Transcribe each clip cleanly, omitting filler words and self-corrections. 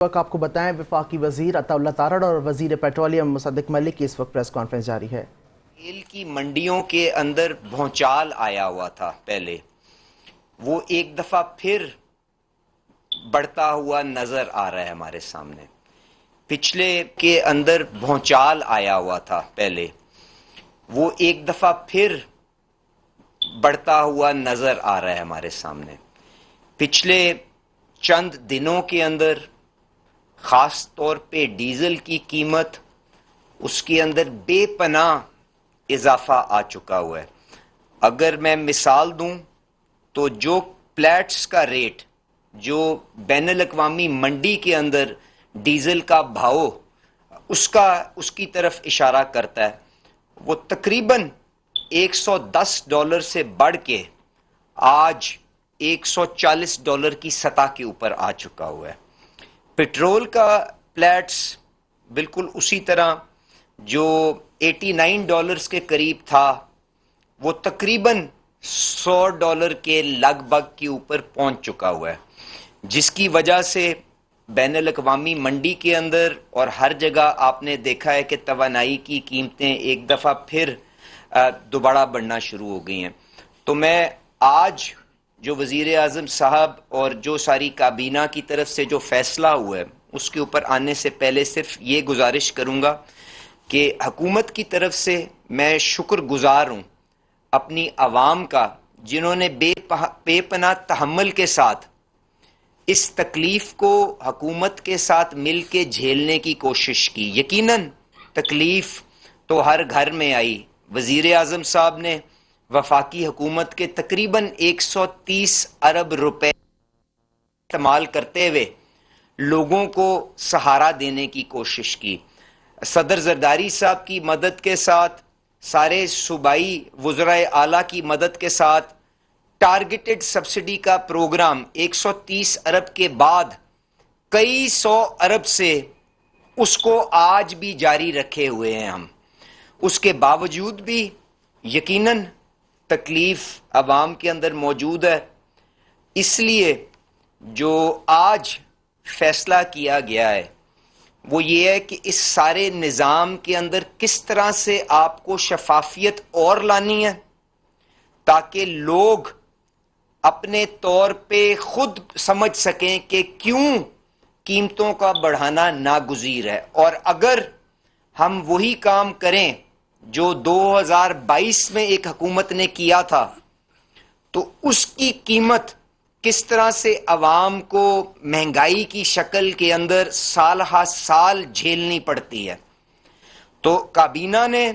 وقت آپ کو بتائیں وفاقی وزیر عطا اللہ تارڑ اور وزیر پیٹرولیم مصدق ملک کی اس وقت پریس کانفرنس جاری ہے۔ تیل کی منڈیوں کے اندر بھونچال آیا ہوا تھا پہلے، وہ ایک دفعہ پھر بڑھتا ہوا نظر آ رہا ہے ہمارے سامنے۔ پچھلے کے اندر بھونچال آیا ہوا تھا پہلے، وہ ایک دفعہ پھر بڑھتا ہوا نظر آ رہا ہے ہمارے سامنے۔ پچھلے چند دنوں کے اندر خاص طور پہ ڈیزل کی قیمت اس کے اندر بے پناہ اضافہ آ چکا ہوا ہے۔ اگر میں مثال دوں تو جو پلیٹس کا ریٹ، جو بین الاقوامی منڈی کے اندر ڈیزل کا بھاؤ اس کی طرف اشارہ کرتا ہے، وہ تقریباً $110 سے بڑھ کے آج $140 کی سطح کے اوپر آ چکا ہوا ہے۔ پٹرول کا پلیٹس بالکل اسی طرح جو $89 کے قریب تھا، وہ تقریباً $100 کے لگ بھگ کے اوپر پہنچ چکا ہوا ہے، جس کی وجہ سے بین الاقوامی منڈی کے اندر اور ہر جگہ آپ نے دیکھا ہے کہ توانائی کی قیمتیں ایک دفعہ پھر دوبارہ بڑھنا شروع ہو گئی ہیں۔ تو میں آج جو وزیر اعظم صاحب اور جو ساری کابینہ کی طرف سے جو فیصلہ ہوا ہے اس کے اوپر آنے سے پہلے صرف یہ گزارش کروں گا کہ حکومت کی طرف سے میں شکر گزار ہوں اپنی عوام کا، جنہوں نے بے پناہ تحمل کے ساتھ اس تکلیف کو حکومت کے ساتھ مل کے جھیلنے کی کوشش کی۔ یقیناً تکلیف تو ہر گھر میں آئی۔ وزیر اعظم صاحب نے وفاقی حکومت کے تقریباً 130 ارب روپے استعمال کرتے ہوئے لوگوں کو سہارا دینے کی کوشش کی۔ صدر زرداری صاحب کی مدد کے ساتھ، سارے صوبائی وزرائے اعلیٰ کی مدد کے ساتھ ٹارگیٹڈ سبسڈی کا پروگرام 130 ارب کے بعد کئی سو ارب سے اس کو آج بھی جاری رکھے ہوئے ہیں ہم۔ اس کے باوجود بھی یقیناً تکلیف عوام کے اندر موجود ہے۔ اس لیے جو آج فیصلہ کیا گیا ہے وہ یہ ہے کہ اس سارے نظام کے اندر کس طرح سے آپ کو شفافیت اور لانی ہے تاکہ لوگ اپنے طور پہ خود سمجھ سکیں کہ کیوں قیمتوں کا بڑھانا ناگزیر ہے، اور اگر ہم وہی کام کریں جو 2022 میں ایک حکومت نے کیا تھا تو اس کی قیمت کس طرح سے عوام کو مہنگائی کی شکل کے اندر سال ہا سال جھیلنی پڑتی ہے۔ تو کابینہ نے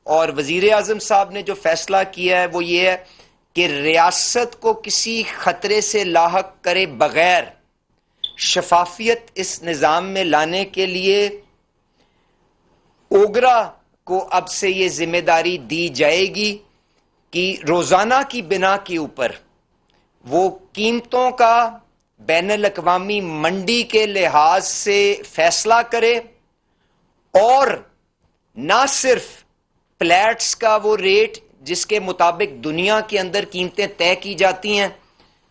اور وزیر اعظم صاحب نے جو فیصلہ کیا ہے وہ یہ ہے کہ ریاست کو کسی خطرے سے لاحق کرے بغیر شفافیت اس نظام میں لانے کے لیے اوگرا کو اب سے یہ ذمہ داری دی جائے گی کہ روزانہ کی بنا کے اوپر وہ قیمتوں کا بین الاقوامی منڈی کے لحاظ سے فیصلہ کرے، اور نہ صرف پلیٹس کا وہ ریٹ جس کے مطابق دنیا کے اندر قیمتیں طے کی جاتی ہیں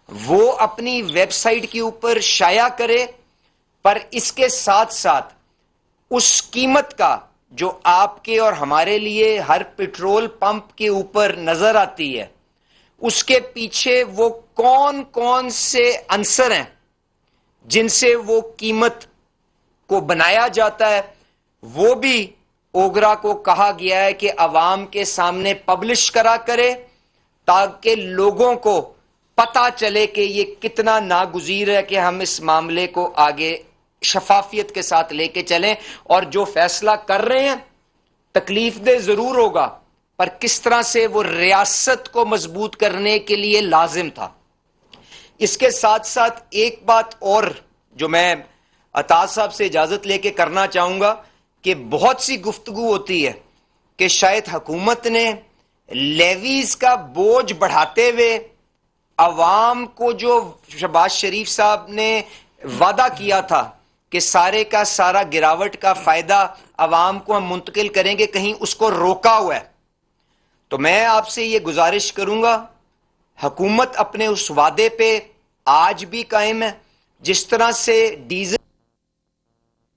وہ اپنی ویب سائٹ کے اوپر شائع کرے، پر اس کے ساتھ ساتھ اس قیمت کا جو آپ کے اور ہمارے لیے ہر پٹرول پمپ کے اوپر نظر آتی ہے، اس کے پیچھے وہ کون کون سے عنصر ہیں جن سے وہ قیمت کو بنایا جاتا ہے، وہ بھی اوگرا کو کہا گیا ہے کہ عوام کے سامنے پبلش کرا کرے تاکہ لوگوں کو پتہ چلے کہ یہ کتنا ناگزیر ہے کہ ہم اس معاملے کو آگے شفافیت کے ساتھ لے کے چلیں، اور جو فیصلہ کر رہے ہیں تکلیف دہ ضرور ہوگا پر کس طرح سے وہ ریاست کو مضبوط کرنے کے لیے لازم تھا۔ اس کے ساتھ ساتھ ایک بات اور جو میں عطا صاحب سے اجازت لے کے کرنا چاہوں گا کہ بہت سی گفتگو ہوتی ہے کہ شاید حکومت نے لیویز کا بوجھ بڑھاتے ہوئے عوام کو جو شہباز شریف صاحب نے وعدہ کیا تھا کہ سارے کا سارا گراوٹ کا فائدہ عوام کو ہم منتقل کریں گے، کہیں اس کو روکا ہوا ہے۔ تو میں آپ سے یہ گزارش کروں گا حکومت اپنے اس وعدے پہ آج بھی قائم ہے۔ جس طرح سے ڈیزل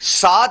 7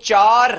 4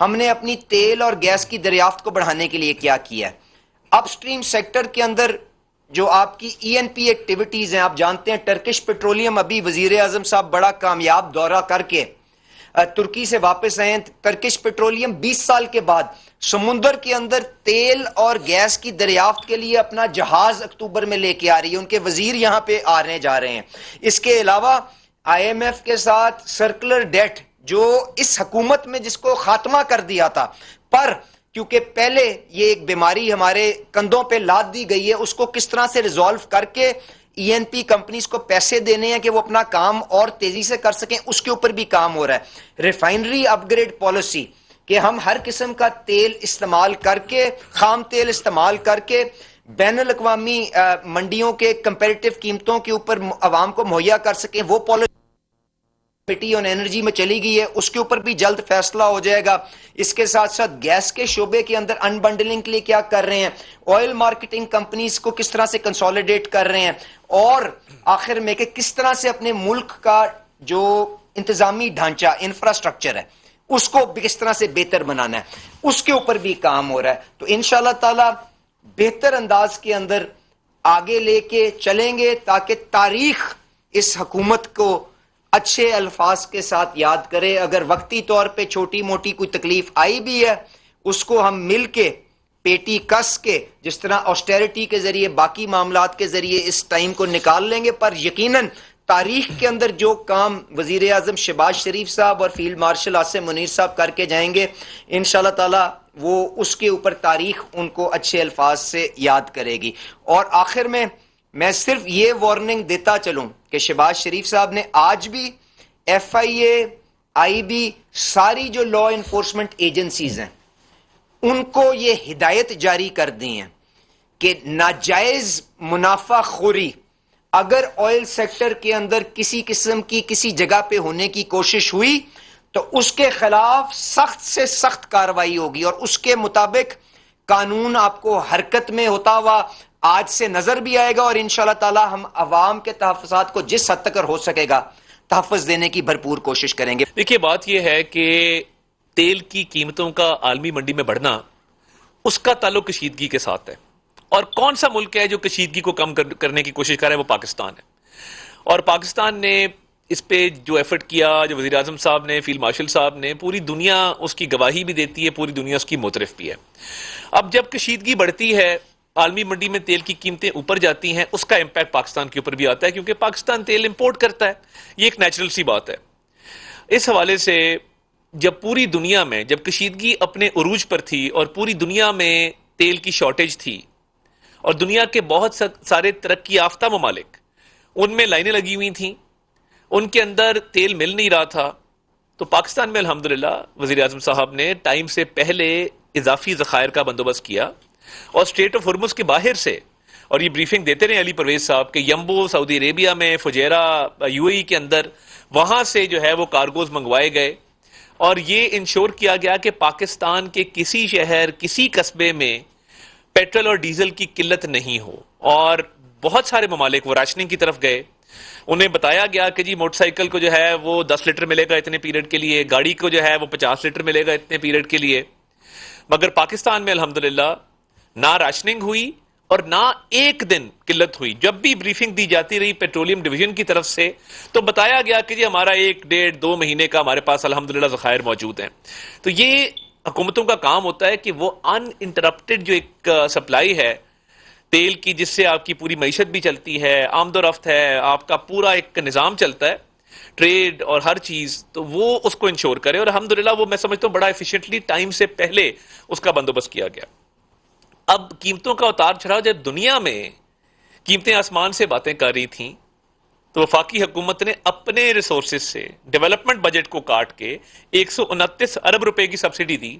ہم نے اپنی تیل اور گیس کی دریافت کو بڑھانے کے لیے کیا کیا ہے. اپ سٹریم سیکٹر کے اندر جو آپ کی ای این پی ایکٹیویٹیز ہیں، آپ جانتے ہیں ٹرکش پیٹرولیم ابھی وزیر اعظم صاحب بڑا کامیاب دورہ کر کے ترکی سے واپس آئے ہیں. ٹرکش پیٹرولیم 20 سال کے بعد سمندر کے اندر تیل اور گیس کی دریافت کے لیے اپنا جہاز اکتوبر میں لے کے آ رہی ہے. ان کے وزیر یہاں پہ آنے جا رہے ہیں. اس کے علاوہ آئی ایم ایف کے ساتھ سرکولر ڈیٹ جو اس حکومت میں جس کو خاتمہ کر دیا تھا، پر کیونکہ پہلے یہ ایک بیماری ہمارے کندھوں پہ لاد دی گئی ہے، اس کو کس طرح سے ریزالو کر کے ای این پی کمپنیز کو پیسے دینے ہیں کہ وہ اپنا کام اور تیزی سے کر سکیں، اس کے اوپر بھی کام ہو رہا ہے. ریفائنری اپ گریڈ پالیسی کہ ہم ہر قسم کا تیل استعمال کر کے، خام تیل استعمال کر کے بین الاقوامی منڈیوں کے کمپیریٹیو قیمتوں کے اوپر عوام کو مہیا کر سکیں، وہ پالیسی آن انرجی میں چلی گئی ہے. اس کے اوپر بھی جلد فیصلہ ہو جائے گا. اس کے ساتھ ساتھ گیس کے شعبے کے اندر ان بنڈلنگ کے لیے کیا کر رہے ہیں، آئل مارکیٹنگ کمپنیز کو کس طرح سے کنسولیڈیٹ کر رہے ہیں، اور آخر میں کہ کس طرح سے اپنے ملک کا جو انتظامی ڈھانچہ انفراسٹرکچر ہے اس کو کس طرح سے بہتر بنانا ہے، اس کے اوپر بھی کام ہو رہا ہے. تو انشاءاللہ تعالی بہتر انداز کے اندر آگے لے کے چلیں گے تاکہ تاریخ اس حکومت کو اچھے الفاظ کے ساتھ یاد کرے. اگر وقتی طور پہ چھوٹی موٹی کوئی تکلیف آئی بھی ہے، اس کو ہم مل کے پیٹی کس کے جس طرح آسٹیرٹی کے ذریعے باقی معاملات کے ذریعے اس ٹائم کو نکال لیں گے. پر یقیناً تاریخ کے اندر جو کام وزیر اعظم شہباز شریف صاحب اور فیلڈ مارشل عاصم منیر صاحب کر کے جائیں گے، انشاءاللہ تعالی وہ اس کے اوپر تاریخ ان کو اچھے الفاظ سے یاد کرے گی. اور آخر میں صرف یہ وارننگ دیتا چلوں کہ شہباز شریف صاحب نے آج بھی F I a, I be, ساری جو لا انفورسمنٹ ایجنسیز ہیں ان کو یہ ہدایت جاری کر دی ہیں کہ ناجائز منافع خوری اگر آئل سیکٹر کے اندر کسی قسم کی کسی جگہ پہ ہونے کی کوشش ہوئی تو اس کے خلاف سخت سے سخت کارروائی ہوگی، اور اس کے مطابق قانون آپ کو حرکت میں ہوتا ہوا آج سے نظر بھی آئے گا. اور انشاءاللہ تعالی ہم عوام کے تحفظات کو جس حد تک ہو سکے گا تحفظ دینے کی بھرپور کوشش کریں گے. دیکھیے بات یہ ہے کہ تیل کی قیمتوں کا عالمی منڈی میں بڑھنا اس کا تعلق کشیدگی کے ساتھ ہے، اور کون سا ملک ہے جو کشیدگی کو کم کرنے کی کوشش کر رہا ہے؟ وہ پاکستان ہے. اور پاکستان نے اس پہ جو ایفرٹ کیا، جو وزیر اعظم صاحب نے، فیلڈ مارشل صاحب نے، پوری دنیا اس کی گواہی بھی دیتی ہے، پوری دنیا اس کی معترف بھی ہے. اب جب کشیدگی بڑھتی ہے، عالمی منڈی میں تیل کی قیمتیں اوپر جاتی ہیں، اس کا امپیکٹ پاکستان کے اوپر بھی آتا ہے، کیونکہ پاکستان تیل امپورٹ کرتا ہے. یہ ایک نیچرل سی بات ہے. اس حوالے سے جب پوری دنیا میں جب کشیدگی اپنے عروج پر تھی اور پوری دنیا میں تیل کی شارٹیج تھی اور دنیا کے بہت سارے ترقی یافتہ ممالک ان میں لائنیں لگی ہوئی تھیں، ان کے اندر تیل مل نہیں رہا تھا، تو پاکستان میں الحمدللہ وزیر اعظم صاحب نے ٹائم سے پہلے اضافی ذخائر کا بندوبست کیا، اور اسٹریٹ آف ہرمز کے باہر سے، اور یہ بریفنگ دیتے رہے علی پرویز صاحب کہ یمبو سعودی عربیہ میں، فجیرہ یو اے ای کے اندر، وہاں سے جو ہے وہ کارگوز منگوائے گئے، اور یہ انشور کیا گیا کہ پاکستان کے کسی شہر، کسی قصبے میں پیٹرول اور ڈیزل کی قلت نہیں ہو. اور بہت سارے ممالک وہ راشننگ کی طرف گئے. انہیں بتایا گیا کہ جی موٹر سائیکل کو جو ہے وہ 10 لیٹر ملے گا اتنے پیریڈ کے لیے، گاڑی کو جو ہے وہ 50 لیٹر ملے گا اتنے پیریڈ کے لیے. مگر پاکستان میں الحمدللہ نہ راشننگ ہوئی اور نہ ایک دن قلت ہوئی. جب بھی بریفنگ دی جاتی رہی پیٹرولیم ڈویژن کی طرف سے تو بتایا گیا کہ جی ہمارا 1 ڈیڑھ 2 مہینے کا ہمارے پاس الحمدللہ ذخائر موجود ہیں. تو یہ حکومتوں کا کام ہوتا ہے کہ وہ ان انٹرپٹڈ جو ایک سپلائی ہے تیل کی، جس سے آپ کی پوری معیشت بھی چلتی ہے، آمد و رفت ہے، آپ کا پورا ایک نظام چلتا ہے، ٹریڈ اور ہر چیز، تو وہ اس کو انشور کرے. اور الحمدللہ وہ میں سمجھتا ہوں بڑا ایفیشینٹلی ٹائم سے پہلے اس کا بندوبست کیا گیا. اب قیمتوں کا اتار چڑھاؤ، جب دنیا میں قیمتیں آسمان سے باتیں کر رہی تھیں تو وفاقی حکومت نے اپنے ریسورسز سے ڈیولپمنٹ بجٹ کو کاٹ کے 129 ارب روپے کی سبسڈی دی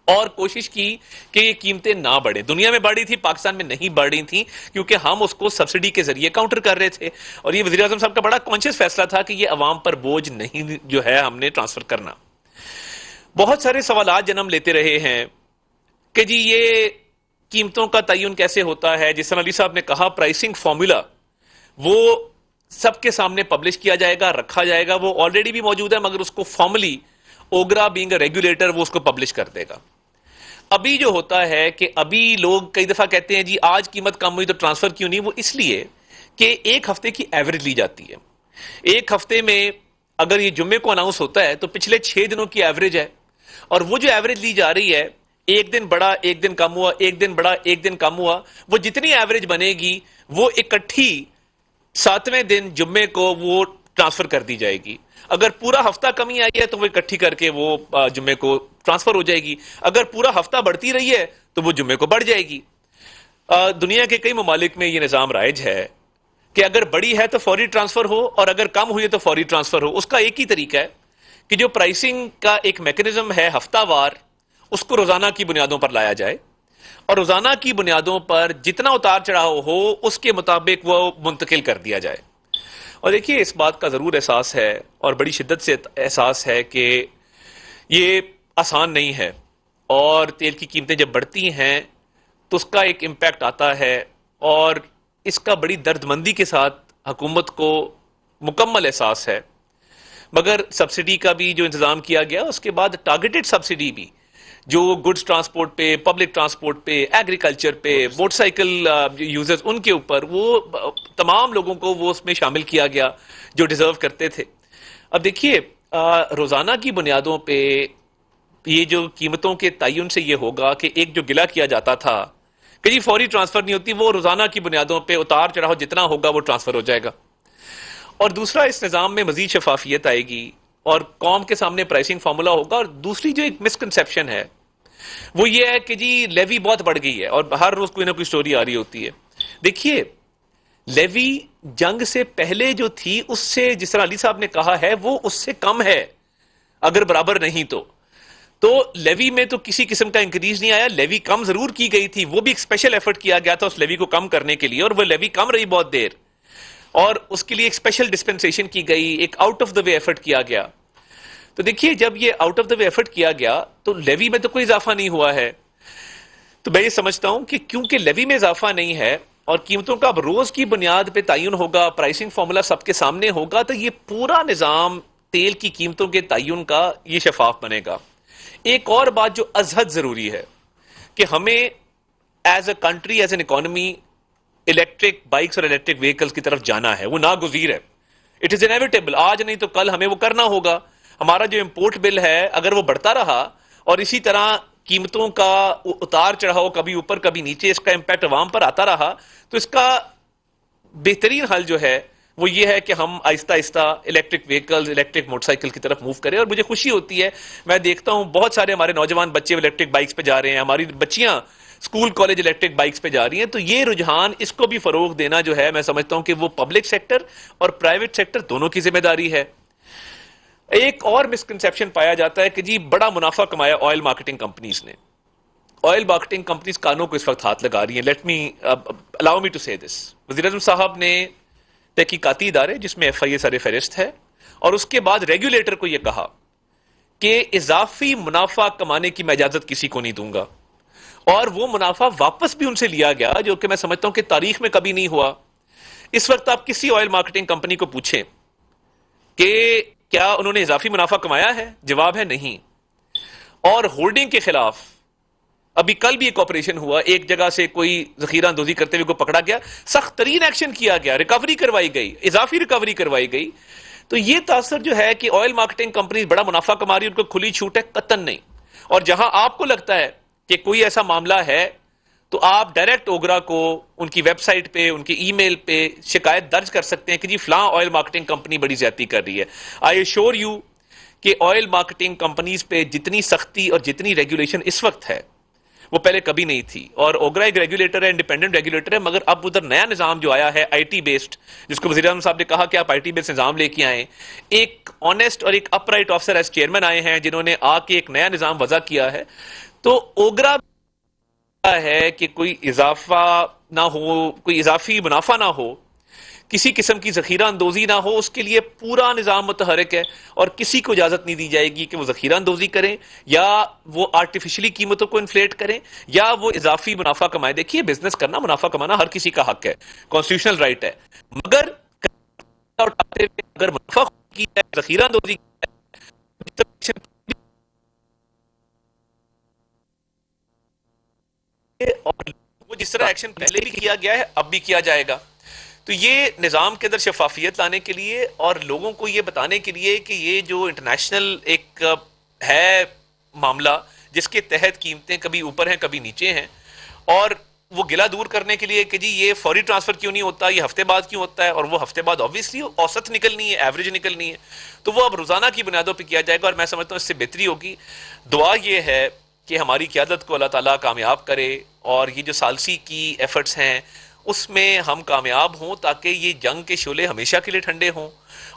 اور کوشش کی کہ یہ قیمتیں نہ بڑھیں. دنیا میں بڑھی تھی، پاکستان میں نہیں بڑھ رہی تھیں، کیونکہ ہم اس کو سبسڈی کے ذریعے کاؤنٹر کر رہے تھے. اور یہ وزیر اعظم صاحب کا بڑا کانشیس فیصلہ تھا کہ یہ عوام پر بوجھ نہیں جو ہے ہم نے ٹرانسفر کرنا. بہت سارے سوالات جنم لیتے رہے ہیں کہ جی یہ قیمتوں کا تعین کیسے ہوتا ہے. جس طرح علی صاحب نے کہا پرائسنگ فارمولا وہ سب کے سامنے پبلش کیا جائے گا، رکھا جائے گا. وہ آلریڈی بھی موجود ہے، مگر اس کو formally OGRA being a regulator وہ اس کو پبلش کر دے گا. ابھی جو ہوتا ہے کہ ابھی لوگ کئی دفعہ کہتے ہیں جی آج قیمت کم ہوئی تو ٹرانسفر کیوں نہیں, وہ اس لیے کہ ایک ہفتے کی ایوریج لی جاتی ہے. ایک ہفتے میں اگر یہ جمعے کو اناؤنس ہوتا ہے تو پچھلے 6 دنوں کی ایوریج ہے, اور وہ جو ایوریج لی جا رہی ہے ایک دن بڑا ایک دن کم ہوا, ایک دن بڑا ایک دن کم ہوا, وہ جتنی ایوریج بنے گی وہ اکٹھی 7ویں دن جمعے کو وہ ٹرانسفر کر دی جائے گی. اگر پورا ہفتہ کمی آئی ہے تو وہ اکٹھی کر کے وہ جمعے کو ٹرانسفر ہو جائے گی. اگر پورا ہفتہ بڑھتی رہی ہے تو وہ جمعے کو بڑھ جائے گی. دنیا کے کئی ممالک میں یہ نظام رائج ہے کہ اگر بڑی ہے تو فوری ٹرانسفر ہو, اور اگر کم ہوئی ہے تو فوری ٹرانسفر ہو. اس کا ایک ہی طریقہ ہے کہ جو پرائسنگ کا ایک میکنزم ہے ہفتہ وار, اس کو روزانہ کی بنیادوں پر لایا جائے, اور روزانہ کی بنیادوں پر جتنا اتار چڑھاؤ ہو اس کے مطابق وہ منتقل کر دیا جائے. اور دیکھیے اس بات کا ضرور احساس ہے اور بڑی شدت سے احساس ہے کہ یہ آسان نہیں ہے, اور تیل کی قیمتیں جب بڑھتی ہیں تو اس کا ایک امپیکٹ آتا ہے, اور اس کا بڑی درد مندی کے ساتھ حکومت کو مکمل احساس ہے. مگر سبسڈی کا بھی جو انتظام کیا گیا, اس کے بعد ٹارگیٹڈ سبسڈی بھی جو گڈز ٹرانسپورٹ پہ, پبلک ٹرانسپورٹ پہ, ایگریکلچر پہ, موٹر سائیکل یوزرز, ان کے اوپر وہ تمام لوگوں کو وہ اس میں شامل کیا گیا جو ڈیزرو کرتے تھے. اب دیکھیے روزانہ کی بنیادوں پہ یہ جو قیمتوں کے تعین سے یہ ہوگا کہ ایک جو گلا کیا جاتا تھا کہ جی فوری ٹرانسفر نہیں ہوتی, وہ روزانہ کی بنیادوں پہ اتار چڑھاؤ جتنا ہوگا وہ ٹرانسفر ہو جائے گا. اور دوسرا اس نظام میں مزید شفافیت آئے گی اور قوم کے سامنے پرائسنگ فارمولا ہوگا. اور دوسری جو ایک مسکنسیپشن ہے وہ یہ ہے کہ جی لیوی بہت بڑھ گئی ہے اور ہر روز کوئی نہ کوئی سٹوری آ رہی ہوتی ہے. دیکھیے لیوی جنگ سے پہلے جو تھی اس سے, جس طرح علی صاحب نے کہا ہے, وہ اس سے کم ہے اگر برابر نہیں تو لیوی میں تو کسی قسم کا انکریز نہیں آیا. لیوی کم ضرور کی گئی تھی, وہ بھی ایک اسپیشل ایفرٹ کیا گیا تھا اس لیوی کو کم کرنے کے لیے, اور وہ لیوی کم رہی بہت دیر, اور اس کے لیے ایک اسپیشل ڈسپنسیشن کی گئی, ایک out of the way effort کیا گیا. تو دیکھیے جب یہ out of the way effort کیا گیا تو لیوی میں تو کوئی اضافہ نہیں ہوا ہے. تو میں یہ سمجھتا ہوں کہ کیونکہ لیوی میں اضافہ نہیں ہے اور قیمتوں کا اب روز کی بنیاد پہ تعین ہوگا, پرائسنگ فارمولا سب کے سامنے ہوگا, تو یہ پورا نظام تیل کی قیمتوں کے تعین کا یہ شفاف بنے گا. ایک اور بات جو ازحد ضروری ہے کہ ہمیں as a country, as an economy, electric bikes اور الیکٹرک وہیکلز کی طرف جانا ہے, وہ ناگزیر ہے. اٹ از انیویٹیبل, آج نہیں تو کل ہمیں وہ کرنا ہوگا. ہمارا جو امپورٹ بل ہے اگر وہ بڑھتا رہا اور اسی طرح قیمتوں کا اتار چڑھاؤ کبھی اوپر کبھی نیچے, اس کا امپیکٹ عوام پر آتا رہا, تو اس کا بہترین حل جو ہے وہ یہ ہے کہ ہم آہستہ آہستہ electric vehicles, electric motor cycle کی طرف موو کریں. اور مجھے خوشی ہوتی ہے, میں دیکھتا ہوں بہت سارے ہمارے نوجوان بچے الیکٹرک بائکس پہ جا رہے ہیں, ہماری بچیاں اسکول کالج الیکٹرک بائکس پہ جا رہی ہیں. تو یہ رجحان, اس کو بھی فروغ دینا جو ہے, میں سمجھتا ہوں کہ وہ پبلک سیکٹر اور پرائیویٹ سیکٹر دونوں کی ذمہ داری ہے. ایک اور مسکنسیپشن پایا جاتا ہے کہ جی بڑا منافع کمایا آئل مارکیٹنگ کمپنیز نے. آئل مارکیٹنگ کمپنیز کانوں کو اس وقت ہاتھ لگا رہی ہیں. Let me allow me to سے دس. وزیر اعظم صاحب نے تحقیقاتی ادارے جس میں ایف آئی اے سر فہرست ہے, اور اس کے بعد ریگولیٹر کو یہ کہا کہ اضافی منافع کمانے کی میں اجازت کسی کو نہیں دوں گا, اور وہ منافع واپس بھی ان سے لیا گیا جو کہ میں سمجھتا ہوں کہ تاریخ میں کبھی نہیں ہوا. اس وقت آپ کسی آئل مارکیٹنگ کمپنی کو پوچھیں کہ کیا انہوں نے اضافی منافع کمایا ہے, جواب ہے نہیں. اور ہولڈنگ کے خلاف ابھی کل بھی ایک آپریشن ہوا, ایک جگہ سے کوئی ذخیرہ اندوزی کرتے ہوئے کو پکڑا گیا, سخت ترین ایکشن کیا گیا, ریکوری کروائی گئی, اضافی ریکوری کروائی گئی. تو یہ تاثر جو ہے کہ آئل مارکیٹنگ کمپنیز بڑا منافع کما رہی ہے, ان کو کھلی چھوٹ ہے, قطعاً نہیں. اور جہاں آپ کو لگتا ہے کہ کوئی ایسا معاملہ ہے تو آپ ڈائریکٹ اوگرا کو ان کی ویب سائٹ پہ, ان کے ای میل پہ شکایت درج کر سکتے ہیں کہ جی فلاں آئل مارکیٹنگ کمپنی بڑی زیادتی کر رہی ہے. آئی ایشور یو کہ آئل مارکیٹنگ کمپنیز پہ جتنی سختی اور جتنی ریگولیشن اس وقت ہے وہ پہلے کبھی نہیں تھی. اور اوگرا ایک ریگولیٹر ہے, انڈیپینڈنٹ ریگولیٹر ہے, مگر اب ادھر نیا نظام جو آیا ہے آئی ٹی بیسڈ, جس کو وزیر اعظم صاحب نے کہا کہ آپ آئی ٹی بیسڈ نظام لے کے آئیں. ایک آنےسٹ اور ایک up right officer as chairman آئے ہیں جنہوں نے آ کے ایک نیا نظام وضع کیا ہے. تو اوگرا ہے کہ کوئی اضافہ نہ ہو, کوئی اضافی منافع نہ ہو, کسی قسم کی ذخیرہ اندوزی نہ ہو, اس کے لیے پورا نظام متحرک ہے, اور کسی کو اجازت نہیں دی جائے گی کہ وہ ذخیرہ اندوزی کریں یا وہ آرٹیفیشلی قیمتوں کو انفلیٹ کریں یا وہ اضافی منافع کمائیں. دیکھیے بزنس کرنا, منافع کمانا ہر کسی کا حق ہے, کانسٹیٹیوشنل رائٹ ہے, مگر اگر منافع کی ہے, ذخیرہ اندوزی اور وہ جس طرح ایکشن پہلے بھی کیا گیا ہے اب بھی کیا جائے گا. تو یہ نظام کے اندر شفافیت لانے کے لیے اور لوگوں کو یہ بتانے کے لیے کہ یہ جو انٹرنیشنل ایک ہے معاملہ جس کے تحت قیمتیں کبھی اوپر ہیں کبھی نیچے ہیں، اور وہ گلا دور کرنے کے لیے کہ جی یہ فوری ٹرانسفر کیوں نہیں ہوتا، یہ ہفتے بعد کیوں ہوتا ہے، اور وہ ہفتے بعد آبویسلی اوسط نکلنی ہے، ایوریج نکلنی ہے، تو وہ اب روزانہ کی بنیادوں پہ کیا جائے گا. اور میں سمجھتا ہوں اس سے بہتری ہوگی. دعا یہ ہے کہ ہماری قیادت کو اللہ تعالیٰ کامیاب کرے اور یہ جو ثالثی کی ایفرٹس ہیں اس میں ہم کامیاب ہوں، تاکہ یہ جنگ کے شعلے ہمیشہ کے لیے ٹھنڈے ہوں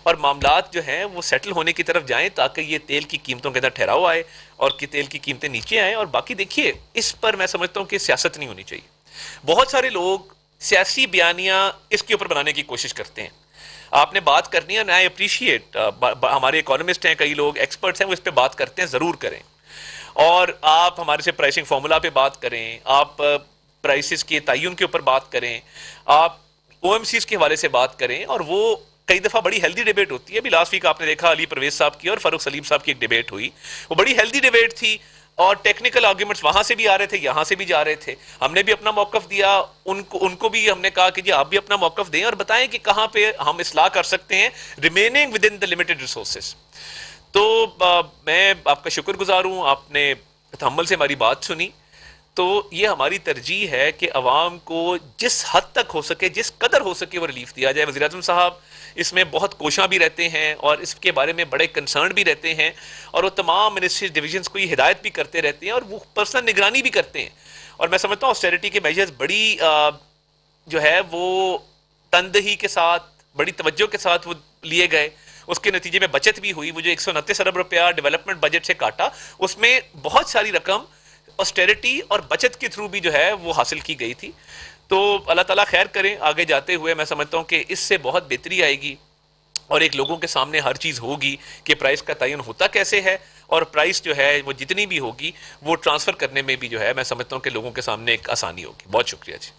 اور معاملات جو ہیں وہ سیٹل ہونے کی طرف جائیں، تاکہ یہ تیل کی قیمتوں کے اندر ٹھہراؤ آئے اور کہ تیل کی قیمتیں نیچے آئیں. اور باقی دیکھیے اس پر میں سمجھتا ہوں کہ سیاست نہیں ہونی چاہیے. بہت سارے لوگ سیاسی بیانیاں اس کے اوپر بنانے کی کوشش کرتے ہیں. آپ نے بات کرنی ہے، آئی اپریشیٹ، ہمارے اکانومسٹ ہیں، کئی لوگ ایکسپرٹس ہیں، وہ اس پہ بات کرتے ہیں، ضرور کریں. اور آپ ہمارے سے پرائسنگ فارمولا پہ بات کریں، آپ پرائسز کے تعین کے اوپر بات کریں، آپ او ایم سیز کے حوالے سے بات کریں، اور وہ کئی دفعہ بڑی ہیلدی ڈیبیٹ ہوتی ہے. ابھی لاسٹ ویک آپ نے دیکھا علی پرویز صاحب کی اور فاروق سلیم صاحب کی ایک ڈیبیٹ ہوئی، وہ بڑی ہیلدی ڈیبیٹ تھی اور ٹیکنیکل آرگیومنٹس وہاں سے بھی آ رہے تھے، یہاں سے بھی جا رہے تھے. ہم نے بھی اپنا موقف دیا، ان کو بھی ہم نے کہا کہ جی آپ بھی اپنا موقف دیں اور بتائیں کہ کہاں پہ ہم اصلاح کر سکتے ہیں remaining with in the limited resources. تو میں آپ کا شکر گزار ہوں، آپ نے تحمل سے ہماری بات سنی. تو یہ ہماری ترجیح ہے کہ عوام کو جس حد تک ہو سکے، جس قدر ہو سکے وہ ریلیف دیا جائے. وزیر اعظم صاحب اس میں بہت کوشاں بھی رہتے ہیں اور اس کے بارے میں بڑے کنسرن بھی رہتے ہیں، اور وہ تمام منسٹریز ڈویژنس کو یہ ہدایت بھی کرتے رہتے ہیں اور وہ پرسنل نگرانی بھی کرتے ہیں. اور میں سمجھتا ہوں آسٹیرٹی کے میجرز بڑی جو ہے وہ تندہی کے ساتھ، بڑی توجہ کے ساتھ وہ لیے گئے. اس کے نتیجے میں بچت بھی ہوئی. وہ جو 129 ارب روپیہ ڈیولپمنٹ بجٹ سے کاٹا، اس میں بہت ساری رقم آسٹیرٹی اور بچت کے تھرو بھی جو ہے وہ حاصل کی گئی تھی. تو اللہ تعالیٰ خیر کریں. آگے جاتے ہوئے میں سمجھتا ہوں کہ اس سے بہت بہتری آئے گی اور ایک لوگوں کے سامنے ہر چیز ہوگی کہ پرائس کا تعین ہوتا کیسے ہے، اور پرائس جو ہے وہ جتنی بھی ہوگی وہ ٹرانسفر کرنے میں بھی جو ہے میں سمجھتا ہوں کہ لوگوں کے سامنے ایک آسانی ہوگی. بہت شکریہ جی.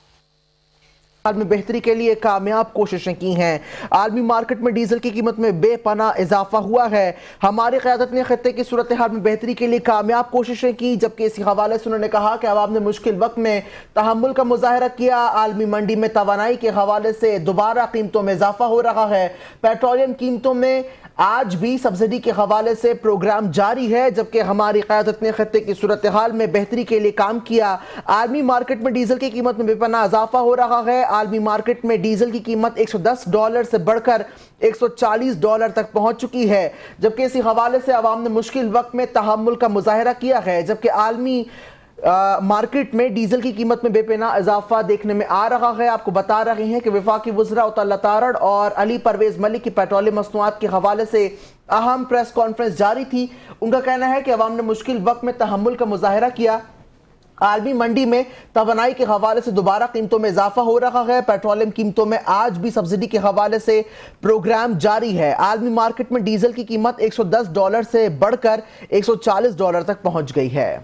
میں بہتری کے لیے کامیاب کوششیں کی ہیں. عالمی مارکیٹ میں ڈیزل کی قیمت میں بے پناہ اضافہ ہوا ہے. ہماری قیادت نے خطے کی صورتحال میں بہتری کے لیے کامیاب کوششیں کی، جبکہ اسی حوالے سے انہوں نے کہا کہ عوام نے مشکل وقت میں تحمل کا مظاہرہ کیا. عالمی منڈی میں توانائی کے حوالے سے دوبارہ قیمتوں میں اضافہ ہو رہا ہے. پیٹرولیم قیمتوں میں آج بھی سبسڈی کے حوالے سے پروگرام جاری ہے، جبکہ ہماری قیادت نے خطے کی صورتحال میں بہتری کے لیے کام کیا. عالمی مارکیٹ میں ڈیزل کی قیمت میں بے پناہ اضافہ ہو رہا ہے. عالمی مارکیٹ میں ڈیزل کی قیمت $110 سے بڑھ کر $140 تک پہنچ چکی ہے، جبکہ اسی حوالے سے عوام نے مشکل وقت میں تحمل کا مظاہرہ کیا ہے. جبکہ عالمی مارکیٹ میں ڈیزل کی قیمت میں بے پناہ اضافہ دیکھنے میں آ رہا ہے. آپ کو بتا رہے ہیں کہ وفاقی وزراء اللہ تارڑ اور علی پرویز ملک کی پیٹرولیم مصنوعات کے حوالے سے اہم پریس کانفرنس جاری تھی. ان کا کہنا ہے کہ عوام نے مشکل وقت میں تحمل کا مظاہرہ کیا. عالمی منڈی میں توانائی کے حوالے سے دوبارہ قیمتوں میں اضافہ ہو رہا ہے. پیٹرولیم قیمتوں میں آج بھی سبسڈی کے حوالے سے پروگرام جاری ہے. عالمی مارکیٹ میں ڈیزل کی قیمت $110 سے بڑھ کر $140 تک پہنچ گئی ہے.